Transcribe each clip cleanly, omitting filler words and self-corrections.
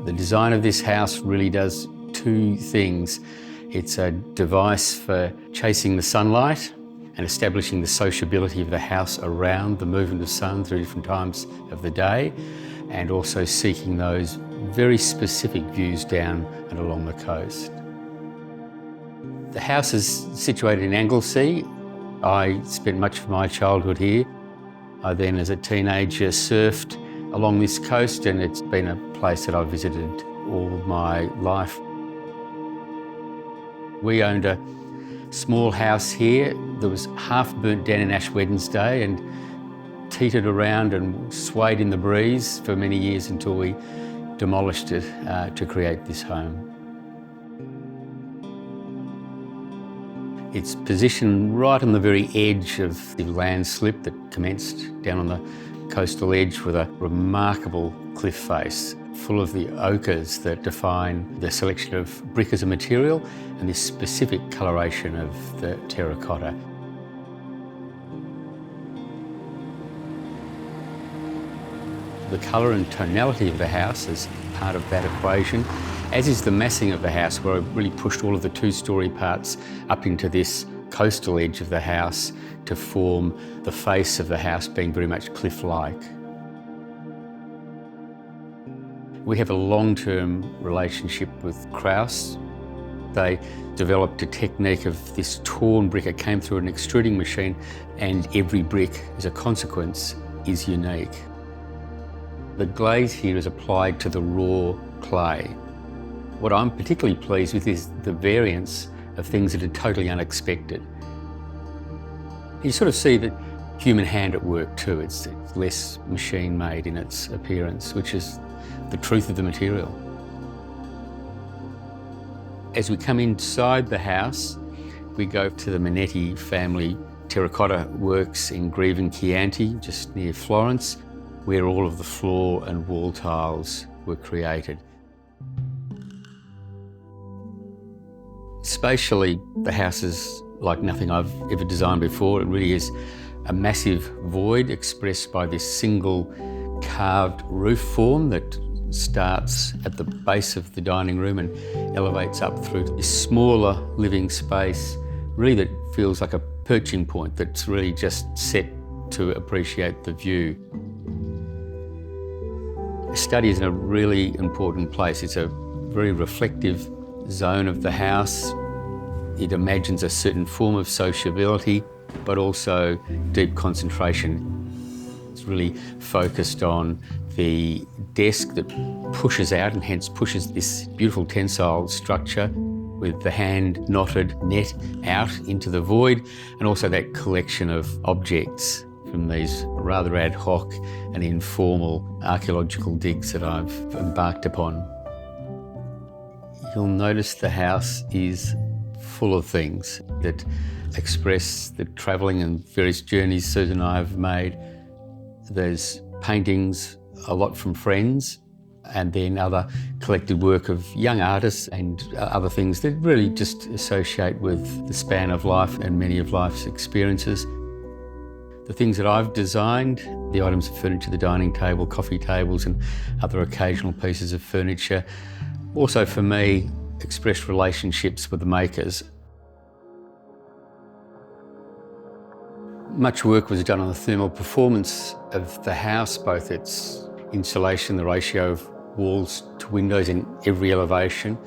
The design of this house really does two things. It's a device for chasing the sunlight and establishing the sociability of the house around the movement of sun through different times of the day, and also seeking those very specific views down and along the coast. The house is situated in Anglesea. I spent much of my childhood here. I then, as a teenager, surfed along this coast, and it's been a place that I've visited all my life. We owned a small house here that was half burnt down in Ash Wednesday and teetered around and swayed in the breeze for many years until we demolished it to create this home. It's positioned right on the very edge of the landslip that commenced down on the coastal edge, with a remarkable cliff face full of the ochres that define the selection of brick as a material and this specific coloration of the terracotta. The colour and tonality of the house is part of that equation, as is the massing of the house, where I've really pushed all of the two-storey parts up into this coastal edge of the house to form the face of the house being very much cliff-like. We have a long-term relationship with Krauss. They developed a technique of this torn brick. It came through an extruding machine, and every brick, as a consequence, is unique. The glaze here is applied to the raw clay. What I'm particularly pleased with is the variance of things that are totally unexpected. You sort of see the human hand at work too. It's less machine-made in its appearance, which is the truth of the material. As we come inside the house, we go to the Manetti family terracotta works in Greve and Chianti, just near Florence, where all of the floor and wall tiles were created. Spatially, the house is like nothing I've ever designed before. It really is a massive void expressed by this single carved roof form that starts at the base of the dining room and elevates up through this smaller living space, really that feels like a perching point that's really just set to appreciate the view. Study is in a really important place. It's a very reflective zone of the house. It imagines a certain form of sociability, but also deep concentration. It's really focused on the desk that pushes out and hence pushes this beautiful tensile structure with the hand-knotted net out into the void, and also that collection of objects from these rather ad hoc and informal archaeological digs that I've embarked upon. You'll notice the house is full of things that express the travelling and various journeys Susan and I have made. There's paintings, a lot from friends, and then other collected work of young artists and other things that really just associate with the span of life and many of life's experiences. The things that I've designed, the items of furniture, the dining table, coffee tables and other occasional pieces of furniture, also for me express relationships with the makers. Much work was done on the thermal performance of the house, both its insulation, the ratio of walls to windows in every elevation,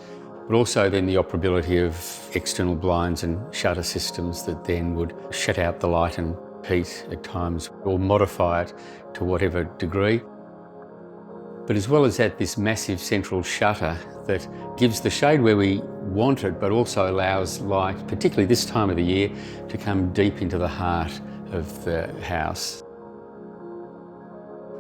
but also then the operability of external blinds and shutter systems that then would shut out the light and heat at times, or modify it to whatever degree. But as well as that, this massive central shutter that gives the shade where we want it, but also allows light, particularly this time of the year, to come deep into the heart of the house.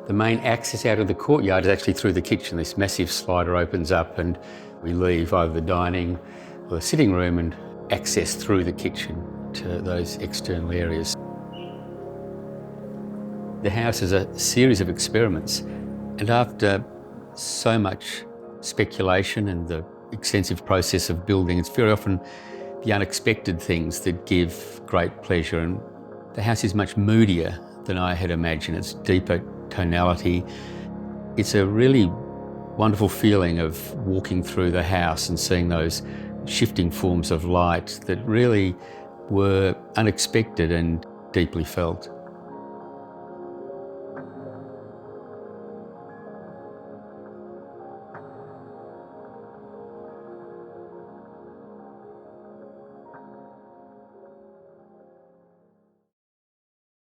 The main access out of the courtyard is actually through the kitchen. This massive slider opens up and we leave either the dining or the sitting room and access through the kitchen to those external areas. The house is a series of experiments, and after so much speculation and the extensive process of building, it's very often the unexpected things that give great pleasure. And the house is much moodier than I had imagined. It's deeper tonality. It's a really wonderful feeling of walking through the house and seeing those shifting forms of light that really were unexpected and deeply felt.